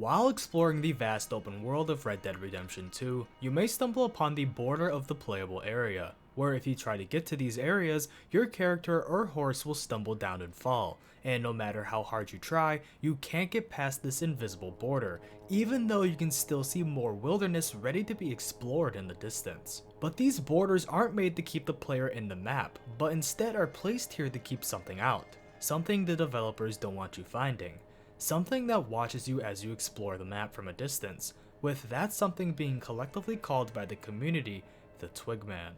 While exploring the vast open world of Red Dead Redemption 2, you may stumble upon the border of the playable area, where if you try to get to these areas, your character or horse will stumble down and fall, and no matter how hard you try, you can't get past this invisible border, even though you can still see more wilderness ready to be explored in the distance. But these borders aren't made to keep the player in the map, but instead are placed here to keep something out, something the developers don't want you finding. Something that watches you as you explore the map from a distance, with that something being collectively called by the community the Twigman.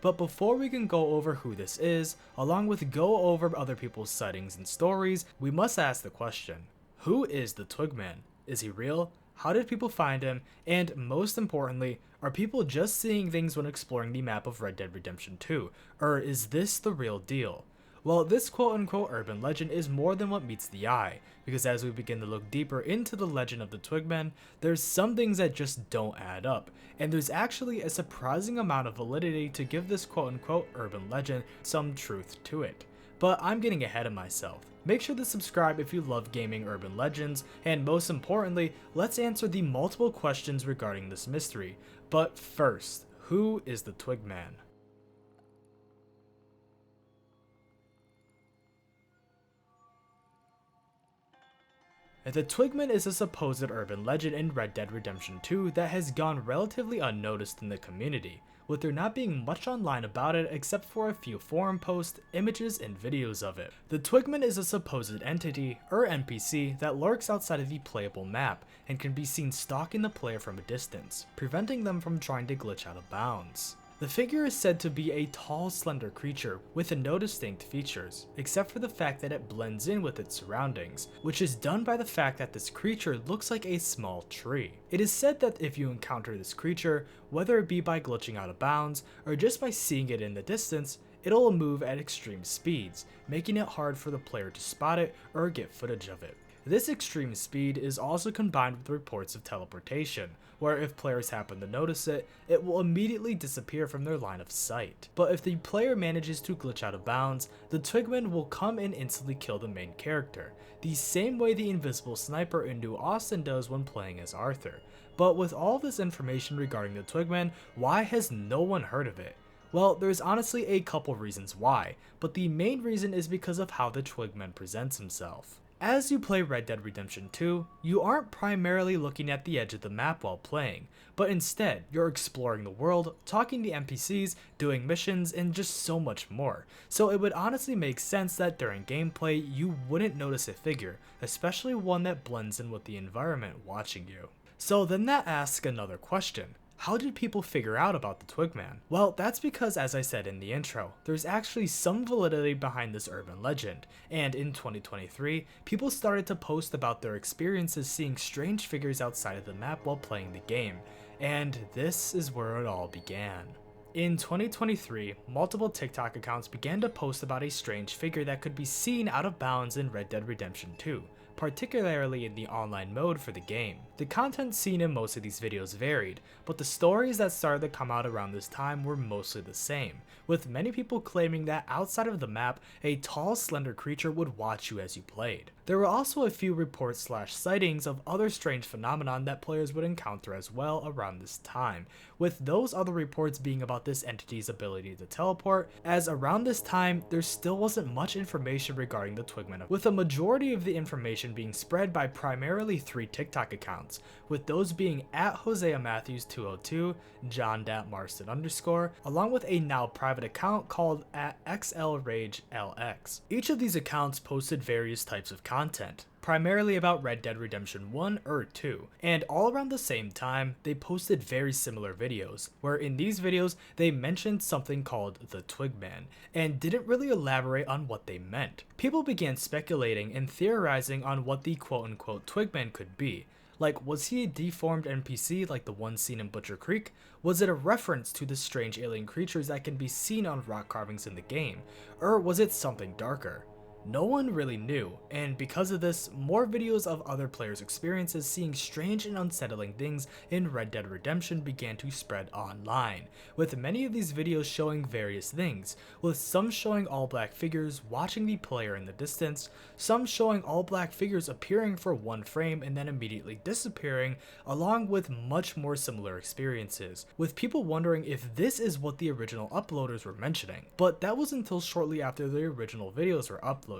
But before we can go over who this is, along with go over other people's sightings and stories, we must ask the question, who is the Twigman? Is he real? How did people find him? And most importantly, are people just seeing things when exploring the map of Red Dead Redemption 2, or is this the real deal? Well, this quote-unquote urban legend is more than what meets the eye, because as we begin to look deeper into the legend of the Twigman, there's some things that just don't add up, and there's actually a surprising amount of validity to give this quote-unquote urban legend some truth to it. But I'm getting ahead of myself. Make sure to subscribe if you love gaming urban legends, and most importantly, let's answer the multiple questions regarding this mystery. But first, who is the Twigman? The Twigman is a supposed urban legend in Red Dead Redemption 2 that has gone relatively unnoticed in the community, with there not being much online about it except for a few forum posts, images, and videos of it. The Twigman is a supposed entity, or NPC, that lurks outside of the playable map and can be seen stalking the player from a distance, preventing them from trying to glitch out of bounds. The figure is said to be a tall, slender creature with no distinct features, except for the fact that it blends in with its surroundings, which is done by the fact that this creature looks like a small tree. It is said that if you encounter this creature, whether it be by glitching out of bounds or just by seeing it in the distance, it'll move at extreme speeds, making it hard for the player to spot it or get footage of it. This extreme speed is also combined with reports of teleportation, where if players happen to notice it, it will immediately disappear from their line of sight. But if the player manages to glitch out of bounds, the Twigman will come and instantly kill the main character, the same way the invisible sniper in New Austin does when playing as Arthur. But with all this information regarding the Twigman, why has no one heard of it? Well, there's honestly a couple reasons why, but the main reason is because of how the Twigman presents himself. As you play Red Dead Redemption 2, you aren't primarily looking at the edge of the map while playing, but instead, you're exploring the world, talking to NPCs, doing missions, and just so much more. So it would honestly make sense that during gameplay, you wouldn't notice a figure, especially one that blends in with the environment watching you. So then that asks another question. How did people figure out about the Twigman? Well, that's because, as I said in the intro, there's actually some validity behind this urban legend, and in 2023, people started to post about their experiences seeing strange figures outside of the map while playing the game, and this is where it all began. In 2023, multiple TikTok accounts began to post about a strange figure that could be seen out of bounds in Red Dead Redemption 2, particularly in the online mode for the game. The content seen in most of these videos varied, but the stories that started to come out around this time were mostly the same, with many people claiming that outside of the map, a tall, slender creature would watch you as you played. There were also a few reports / sightings of other strange phenomenon that players would encounter as well around this time, with those other reports being about this entity's ability to teleport, as around this time there still wasn't much information regarding the Twigman, with a majority of the information being spread by primarily 3 TikTok accounts, with those being at Hosea Matthews 202, John Marston _, along with a now private account called at XLRageLX. Each of these accounts posted various types of content, primarily about Red Dead Redemption 1 or 2, and all around the same time, they posted very similar videos, where in these videos, they mentioned something called the Twigman, and didn't really elaborate on what they meant. People began speculating and theorizing on what the quote-unquote Twigman could be. Like, was he a deformed NPC like the one seen in Butcher Creek? Was it a reference to the strange alien creatures that can be seen on rock carvings in the game? Or was it something darker? No one really knew, and because of this, more videos of other players' experiences seeing strange and unsettling things in Red Dead Redemption began to spread online, with many of these videos showing various things, with some showing all black figures watching the player in the distance, some showing all black figures appearing for one frame and then immediately disappearing, along with much more similar experiences, with people wondering if this is what the original uploaders were mentioning. But that was until shortly after the original videos were uploaded,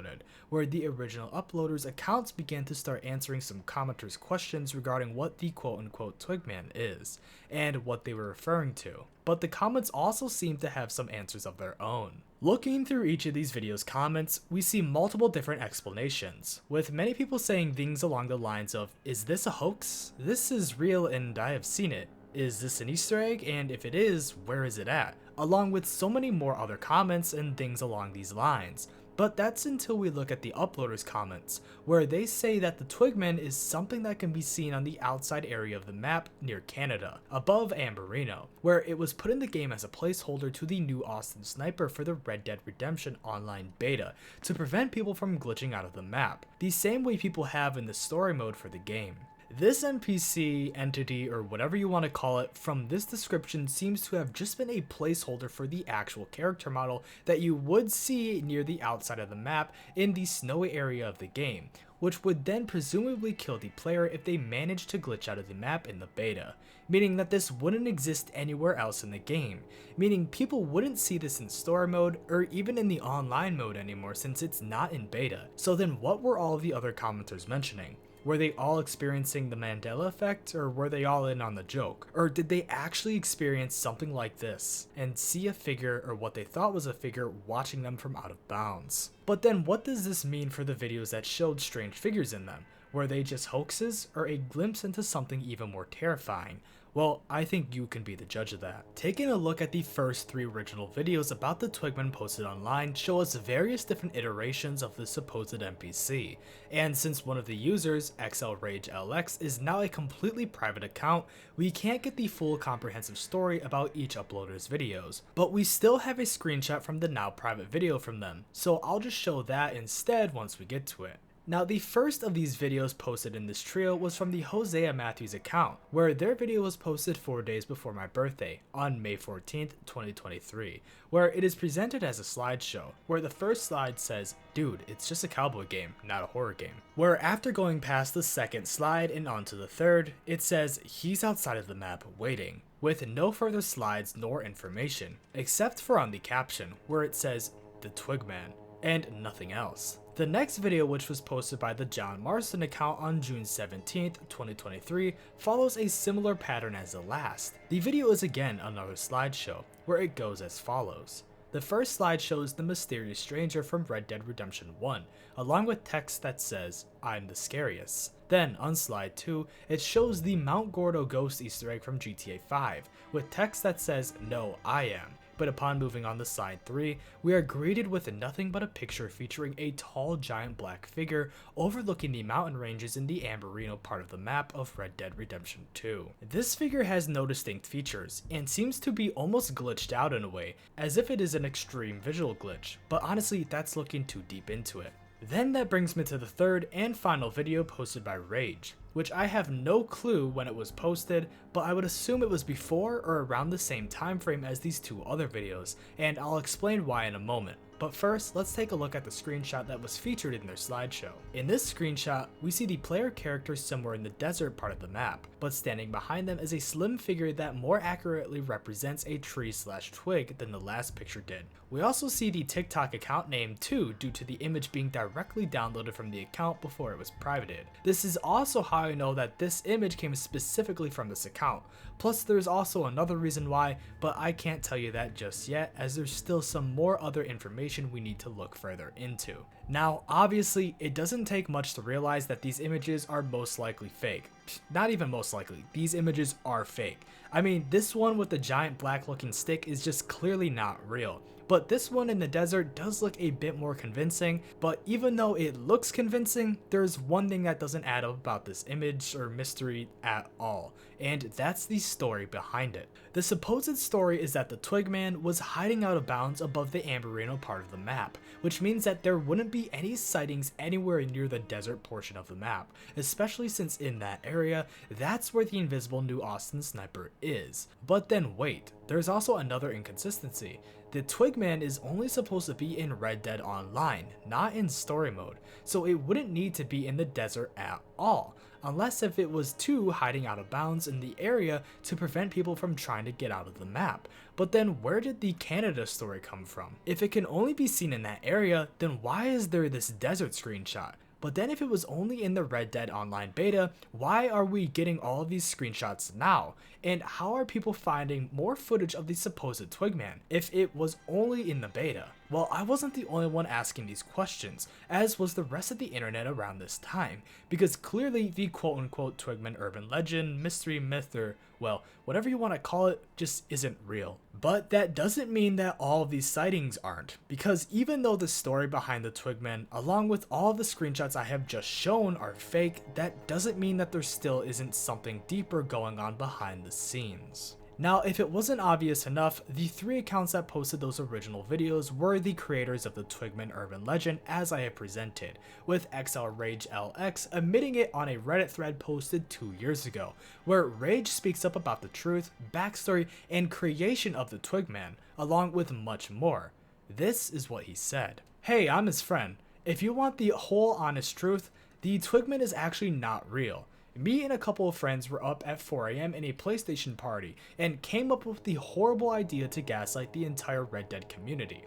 where the original uploaders' accounts began to start answering some commenters' questions regarding what the quote-unquote Twigman is, and what they were referring to. But the comments also seem to have some answers of their own. Looking through each of these videos' comments, we see multiple different explanations, with many people saying things along the lines of, "Is this a hoax? This is real and I have seen it. Is this an Easter egg? And if it is, where is it at?" Along with so many more other comments and things along these lines. But that's until we look at the uploaders' comments, where they say that the Twigman is something that can be seen on the outside area of the map near Canada, above Amberino, where it was put in the game as a placeholder to the new Austin Sniper for the Red Dead Redemption online beta, to prevent people from glitching out of the map, the same way people have in the story mode for the game. This NPC, entity, or whatever you want to call it, from this description seems to have just been a placeholder for the actual character model that you would see near the outside of the map in the snowy area of the game, which would then presumably kill the player if they managed to glitch out of the map in the beta, meaning that this wouldn't exist anywhere else in the game, meaning people wouldn't see this in story mode or even in the online mode anymore since it's not in beta. So then what were all of the other commenters mentioning? Were they all experiencing the Mandela effect, or were they all in on the joke? Or did they actually experience something like this and see a figure, or what they thought was a figure, watching them from out of bounds? But then what does this mean for the videos that showed strange figures in them? Were they just hoaxes, or a glimpse into something even more terrifying? Well, I think you can be the judge of that. Taking a look at the first 3 original videos about the Twigman posted online show us various different iterations of the supposed NPC, and since one of the users, XLRageLX, is now a completely private account, we can't get the full comprehensive story about each uploader's videos, but we still have a screenshot from the now private video from them, so I'll just show that instead once we get to it. Now, the first of these videos posted in this trio was from the Hosea Matthews account, where their video was posted 4 days before my birthday, on May 14th, 2023, where it is presented as a slideshow, where the first slide says, "Dude, it's just a cowboy game, not a horror game." Where after going past the second slide and onto the third, it says, "He's outside of the map, waiting," with no further slides nor information, except for on the caption, where it says, "The Twigman," and nothing else. The next video, which was posted by the John Marston account on June 17th, 2023, follows a similar pattern as the last. The video is again another slideshow, where it goes as follows. The first slide shows the mysterious stranger from Red Dead Redemption 1, along with text that says, "I'm the scariest." Then, on slide 2, it shows the Mount Gordo ghost Easter egg from GTA 5, with text that says, "No, I am." But upon moving on to slide 3, we are greeted with nothing but a picture featuring a tall giant black figure overlooking the mountain ranges in the Amberino part of the map of Red Dead Redemption 2. This figure has no distinct features, and seems to be almost glitched out in a way, as if it is an extreme visual glitch, but honestly that's looking too deep into it. Then that brings me to the third and final video posted by Rage, which I have no clue when it was posted, but I would assume it was before or around the same time frame as these 2 other videos, and I'll explain why in a moment. But first, let's take a look at the screenshot that was featured in their slideshow. In this screenshot, we see the player characters somewhere in the desert part of the map, but standing behind them is a slim figure that more accurately represents a tree/twig than the last picture did. We also see the TikTok account name too, due to the image being directly downloaded from the account before it was privated. This is also how I know that this image came specifically from this account. Plus there's also another reason why, but I can't tell you that just yet, as there's still some more other information we need to look further into. Now, obviously, it doesn't take much to realize that these images are most likely fake. Not even most likely, these images are fake. I mean, this one with the giant black looking stick is just clearly not real, but this one in the desert does look a bit more convincing. But even though it looks convincing, there's one thing that doesn't add up about this image or mystery at all, and that's the story behind it. The supposed story is that the Twigman was hiding out of bounds above the Amberino part of the map, which means that there wouldn't be any sightings anywhere near the desert portion of the map, especially since in that area, that's where the invisible New Austin sniper is. But then wait, there's also another inconsistency. The Twigman is only supposed to be in Red Dead Online, not in story mode, so it wouldn't need to be in the desert at all, unless if it was too hiding out of bounds in the area to prevent people from trying to get out of the map. But then where did the Canada story come from? If it can only be seen in that area, then why is there this desert screenshot? But then if it was only in the Red Dead Online beta, why are we getting all of these screenshots now? And how are people finding more footage of the supposed Twigman if it was only in the beta? Well, I wasn't the only one asking these questions, as was the rest of the internet around this time, because clearly the quote-unquote Twigman urban legend, mystery, myth, or well, whatever you want to call it, just isn't real. But that doesn't mean that all of these sightings aren't, because even though the story behind the Twigman, along with all of the screenshots I have just shown, are fake, that doesn't mean that there still isn't something deeper going on behind the scenes. Now, if it wasn't obvious enough, the 3 accounts that posted those original videos were the creators of the Twigman urban legend as I have presented, with XLRageLX admitting it on a Reddit thread posted 2 years ago, where Rage speaks up about the truth, backstory, and creation of the Twigman, along with much more. This is what he said. "Hey, I'm his friend. If you want the whole honest truth, the Twigman is actually not real. Me and a couple of friends were up at 4 AM in a PlayStation party and came up with the horrible idea to gaslight the entire Red Dead community.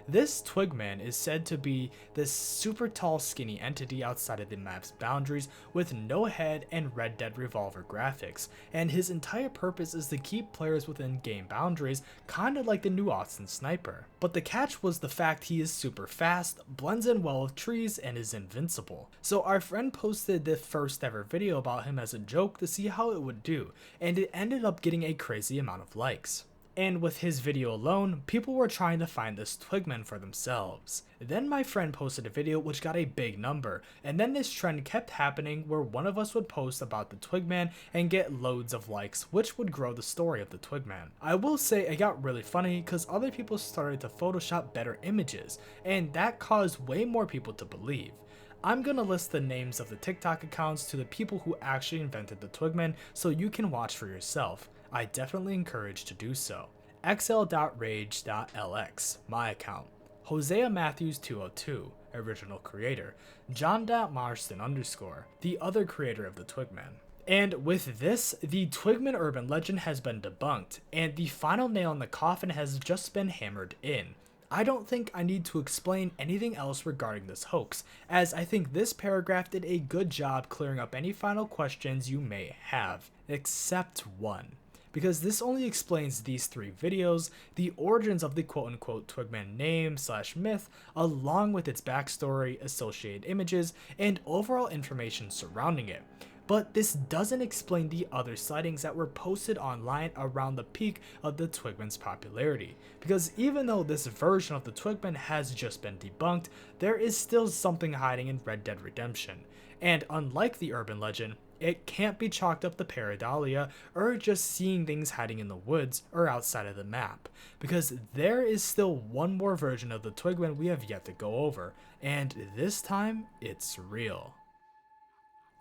This Twigman is said to be this super tall skinny entity outside of the map's boundaries with no head and Red Dead revolver graphics, and his entire purpose is to keep players within game boundaries, kinda like the New Austin sniper. But the catch was the fact he is super fast, blends in well with trees, and is invincible. So our friend posted the first ever video about him as a joke to see how it would do, and it ended up getting a crazy amount of likes. And with his video alone, people were trying to find this Twigman for themselves. Then my friend posted a video which got a big number, and then this trend kept happening where one of us would post about the Twigman and get loads of likes, which would grow the story of the Twigman. I will say it got really funny because other people started to Photoshop better images, and that caused way more people to believe. I'm gonna list the names of the TikTok accounts to the people who actually invented the Twigman so you can watch for yourself. I definitely encourage to do so. XL.Rage.LX, my account. Hosea Matthews 202, original creator. John.Marston_, the other creator of the Twigman. And with this, the Twigman urban legend has been debunked, and the final nail in the coffin has just been hammered in. I don't think I need to explain anything else regarding this hoax, as I think this paragraph did a good job clearing up any final questions you may have, except one. Because this only explains these 3 videos, the origins of the quote-unquote Twigman name/myth, along with its backstory, associated images, and overall information surrounding it. But this doesn't explain the other sightings that were posted online around the peak of the Twigman's popularity, because even though this version of the Twigman has just been debunked, there is still something hiding in Red Dead Redemption. And unlike the urban legend, it can't be chalked up to pareidolia or just seeing things hiding in the woods or outside of the map, because there is still one more version of the Twigman we have yet to go over, and this time it's real.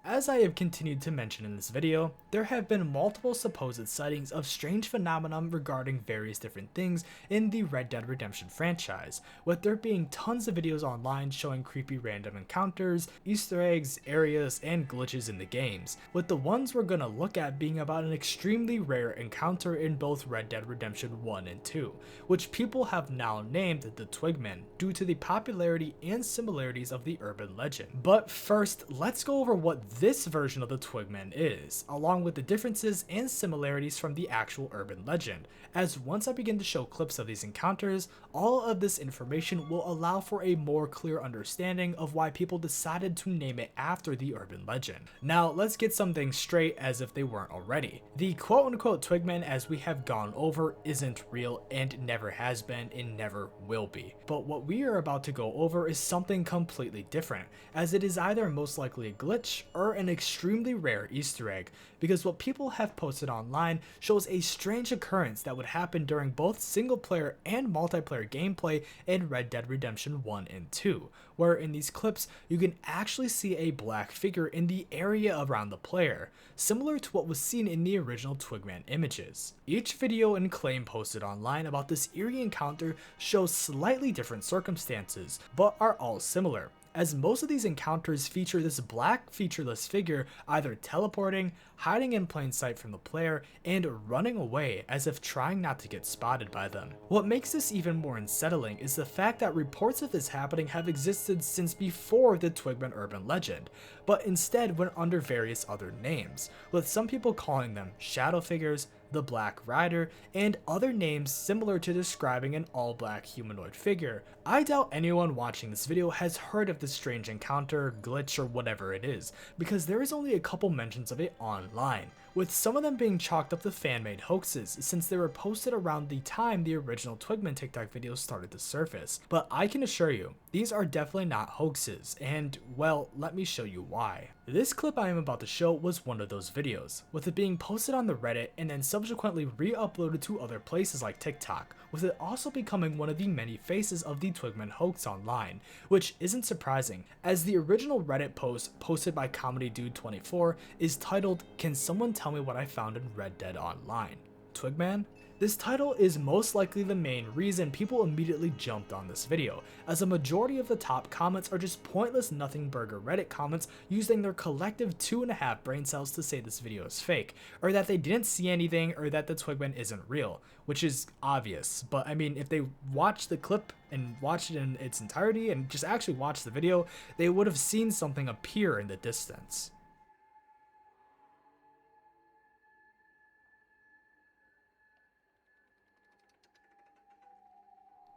As I have continued to mention in this video, there have been multiple supposed sightings of strange phenomena regarding various different things in the Red Dead Redemption franchise, with there being tons of videos online showing creepy random encounters, Easter eggs, areas, and glitches in the games, with the ones we're gonna look at being about an extremely rare encounter in both Red Dead Redemption 1 and 2, which people have now named the Twigman due to the popularity and similarities of the urban legend. But first, let's go over what this version of the Twigman is, along with the differences and similarities from the actual urban legend, as once I begin to show clips of these encounters, all of this information will allow for a more clear understanding of why people decided to name it after the urban legend. Now let's get some things straight as if they weren't already. The quote-unquote Twigman, as we have gone over, isn't real and never has been and never will be. But what we are about to go over is something completely different, as it is either most likely a glitch or an extremely rare Easter egg, because what people have posted online shows a strange occurrence that would happen during both single player and multiplayer gameplay in Red Dead Redemption 1 and 2, where in these clips you can actually see a black figure in the area around the player, similar to what was seen in the original Twigman images. Each video and claim posted online about this eerie encounter shows slightly different circumstances, but are all similar, as most of these encounters feature this black featureless figure either teleporting, hiding in plain sight from the player, and running away as if trying not to get spotted by them. What makes this even more unsettling is the fact that reports of this happening have existed since before the Twigman urban legend, but instead went under various other names, with some people calling them shadow figures, the Black Rider, and other names similar to describing an all-black humanoid figure. I doubt anyone watching this video has heard of this strange encounter, glitch, or whatever it is, because there is only a couple mentions of it online, with some of them being chalked up to fan-made hoaxes since they were posted around the time the original Twigman TikTok videos started to surface. But I can assure you, these are definitely not hoaxes, and well, let me show you why. This clip I am about to show was one of those videos, with it being posted on the Reddit and then subsequently re-uploaded to other places like TikTok, with it also becoming one of the many faces of the Twigman hoax online, which isn't surprising, as the original Reddit post posted by Comedy Dude 24 is titled, "Can someone tell me what I found in Red Dead Online? Twigman?" This title is most likely the main reason people immediately jumped on this video, as a majority of the top comments are just pointless nothing burger Reddit comments using their collective 2.5 brain cells to say this video is fake, or that they didn't see anything, or that the Twigman isn't real, which is obvious. But I mean, if they watched the clip and watched it in its entirety and just actually watched the video, they would have seen something appear in the distance.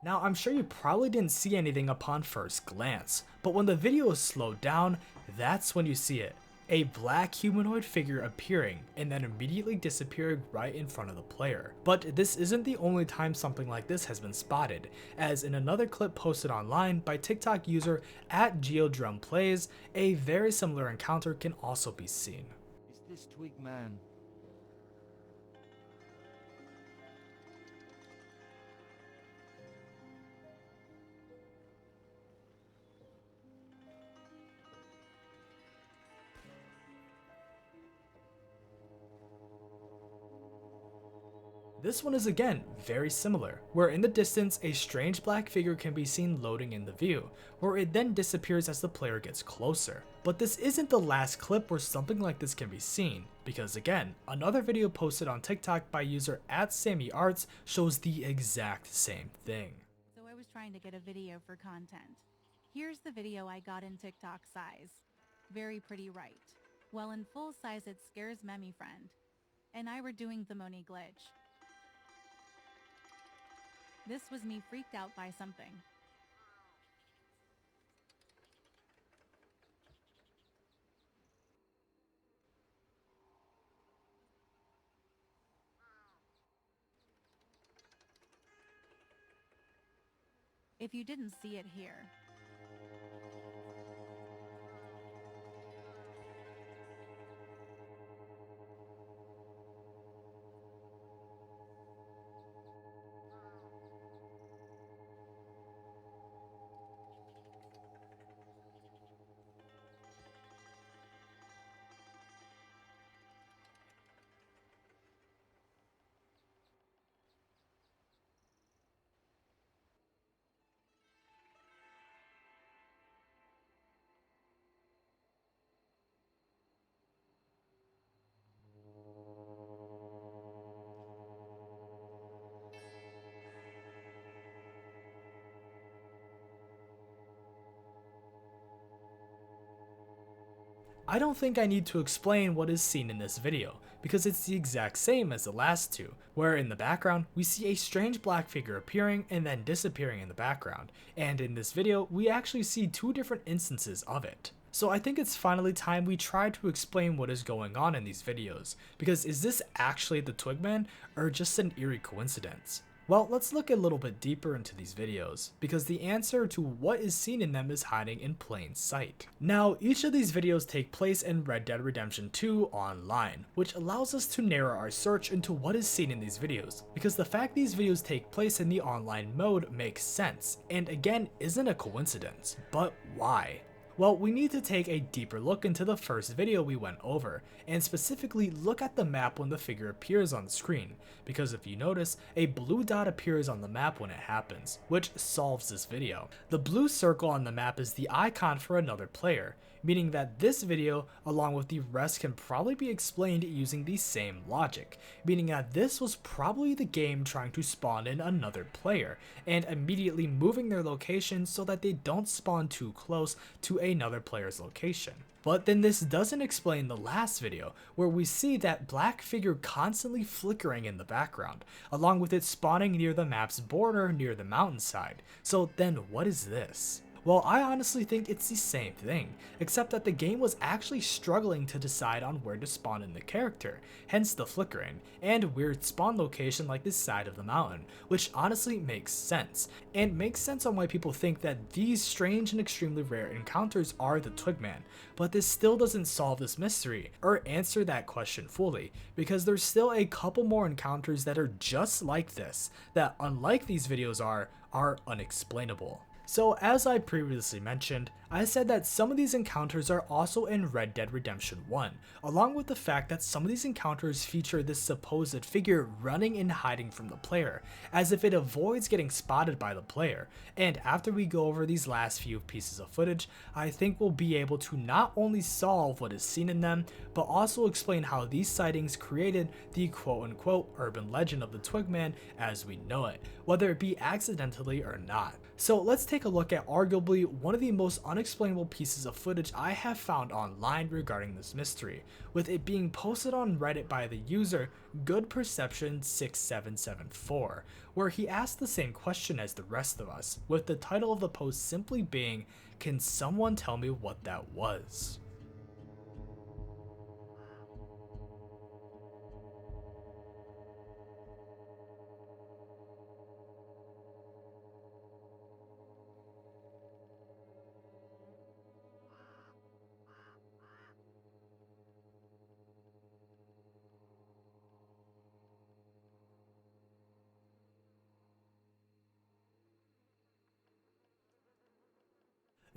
Now, I'm sure you probably didn't see anything upon first glance, but when the video is slowed down, that's when you see it. A black humanoid figure appearing and then immediately disappearing right in front of the player. But this isn't the only time something like this has been spotted, as in another clip posted online by TikTok user @GeodrumPlays, a very similar encounter can also be seen. Is this Twigman? This one is again very similar, where in the distance a strange black figure can be seen loading in the view, where it then disappears as the player gets closer. But this isn't the last clip where something like this can be seen, because again, another video posted on TikTok by user @SammyArts shows the exact same thing. So I was trying to get a video for content. Here's the video I got in TikTok size. Very pretty, right? Well, in full size it scares Memmy friend. And I were doing the Moni glitch. This was me freaked out by something. If you didn't see it here, I don't think I need to explain what is seen in this video, because it's the exact same as the last two, where in the background we see a strange black figure appearing and then disappearing in the background, and in this video we actually see two different instances of it. So I think it's finally time we try to explain what is going on in these videos, because is this actually the Twigman or just an eerie coincidence? Well, let's look a little bit deeper into these videos, because the answer to what is seen in them is hiding in plain sight. Now, each of these videos take place in Red Dead Redemption 2 online, which allows us to narrow our search into what is seen in these videos, because the fact these videos take place in the online mode makes sense, and again, isn't a coincidence. But why? Well, we need to take a deeper look into the first video we went over, and specifically look at the map when the figure appears on the screen, because if you notice, a blue dot appears on the map when it happens, which solves this video. The blue circle on the map is the icon for another player, meaning that this video, along with the rest, can probably be explained using the same logic, meaning that this was probably the game trying to spawn in another player, and immediately moving their location so that they don't spawn too close to another player's location. But then this doesn't explain the last video, where we see that black figure constantly flickering in the background, along with it spawning near the map's border near the mountainside. So then what is this? Well, I honestly think it's the same thing, except that the game was actually struggling to decide on where to spawn in the character, hence the flickering, and weird spawn location like this side of the mountain, which honestly makes sense, and makes sense on why people think that these strange and extremely rare encounters are the Twigman, but this still doesn't solve this mystery, or answer that question fully, because there's still a couple more encounters that are just like this, that unlike these videos are unexplainable. So as I previously mentioned, I said that some of these encounters are also in Red Dead Redemption 1, along with the fact that some of these encounters feature this supposed figure running and hiding from the player, as if it avoids getting spotted by the player, and after we go over these last few pieces of footage, I think we'll be able to not only solve what is seen in them, but also explain how these sightings created the quote-unquote urban legend of the Twigman as we know it, whether it be accidentally or not. So let's take a look at arguably one of the most unexplainable pieces of footage I have found online regarding this mystery, with it being posted on Reddit by the user GoodPerception6774, where he asked the same question as the rest of us, with the title of the post simply being, "Can someone tell me what that was?"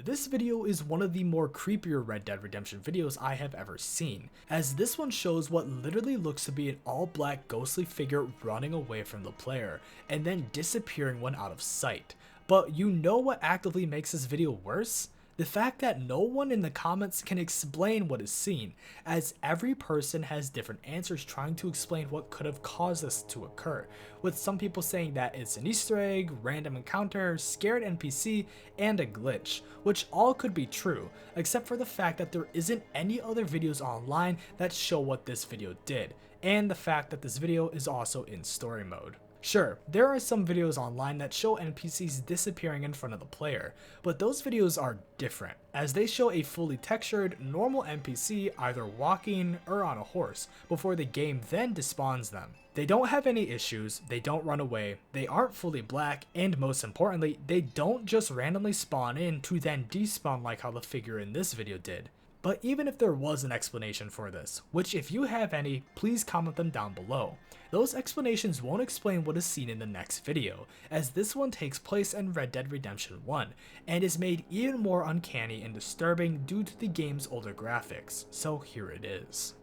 This video is one of the more creepier Red Dead Redemption videos I have ever seen, as this one shows what literally looks to be an all-black ghostly figure running away from the player, and then disappearing when out of sight. But you know what actively makes this video worse? The fact that no one in the comments can explain what is seen, as every person has different answers trying to explain what could have caused this to occur, with some people saying that it's an Easter egg, random encounter, scared NPC, and a glitch, which all could be true, except for the fact that there isn't any other videos online that show what this video did, and the fact that this video is also in story mode. Sure, there are some videos online that show NPCs disappearing in front of the player, but those videos are different, as they show a fully textured, normal NPC either walking or on a horse, before the game then despawns them. They don't have any issues, they don't run away, they aren't fully black, and most importantly, they don't just randomly spawn in to then despawn like how the figure in this video did. But even if there was an explanation for this, which if you have any, please comment them down below, those explanations won't explain what is seen in the next video, as this one takes place in Red Dead Redemption 1, and is made even more uncanny and disturbing due to the game's older graphics, so here it is.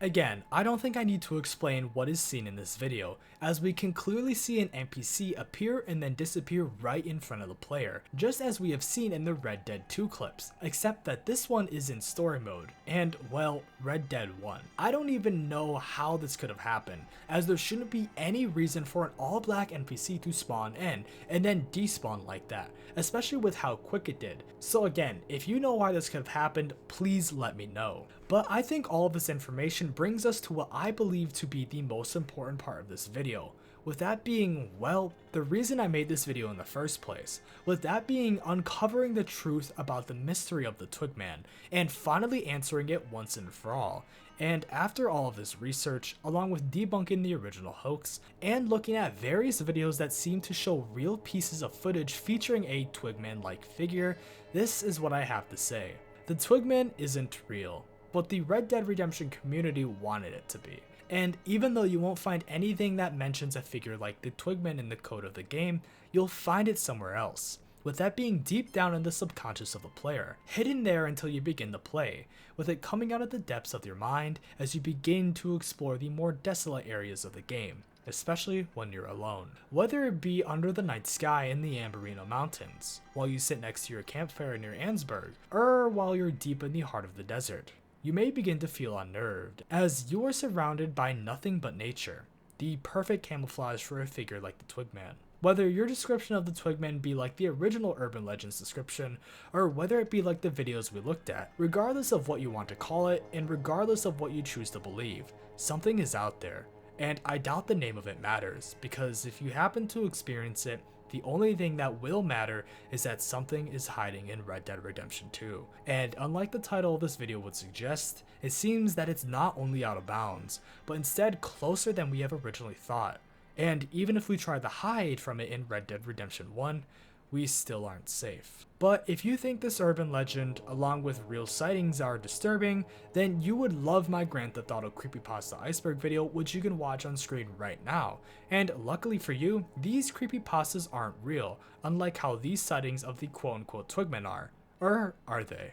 Again, I don't think I need to explain what is seen in this video, as we can clearly see an NPC appear and then disappear right in front of the player, just as we have seen in the Red Dead 2 clips, except that this one is in story mode, and well, Red Dead 1. I don't even know how this could have happened, as there shouldn't be any reason for an all-black NPC to spawn in and then despawn like that, especially with how quick it did. So again, if you know why this could have happened, please let me know. But I think all of this information brings us to what I believe to be the most important part of this video. With that being, well, the reason I made this video in the first place. With that being uncovering the truth about the mystery of the Twigman, and finally answering it once and for all. And after all of this research, along with debunking the original hoax, and looking at various videos that seem to show real pieces of footage featuring a Twigman-like figure, this is what I have to say. The Twigman isn't real, but the Red Dead Redemption community wanted it to be. And even though you won't find anything that mentions a figure like the Twigman in the code of the game, you'll find it somewhere else, with that being deep down in the subconscious of the player, hidden there until you begin to play, with it coming out of the depths of your mind as you begin to explore the more desolate areas of the game, especially when you're alone. Whether it be under the night sky in the Amberino Mountains, while you sit next to your campfire near Ansburg, or while you're deep in the heart of the desert. You may begin to feel unnerved, as you are surrounded by nothing but nature, the perfect camouflage for a figure like the Twigman. Whether your description of the Twigman be like the original Urban Legends description, or whether it be like the videos we looked at, regardless of what you want to call it, and regardless of what you choose to believe, something is out there. And I doubt the name of it matters, because if you happen to experience it, the only thing that will matter is that something is hiding in Red Dead Redemption 2. And unlike the title of this video would suggest, it seems that it's not only out of bounds, but instead closer than we have originally thought. And even if we try to hide from it in Red Dead Redemption 1, we still aren't safe. But if you think this urban legend, along with real sightings, are disturbing, then you would love my Grand Theft Auto Creepypasta Iceberg video, which you can watch on screen right now. And luckily for you, these creepypastas aren't real, unlike how these sightings of the quote-unquote Twigman are. Or are they?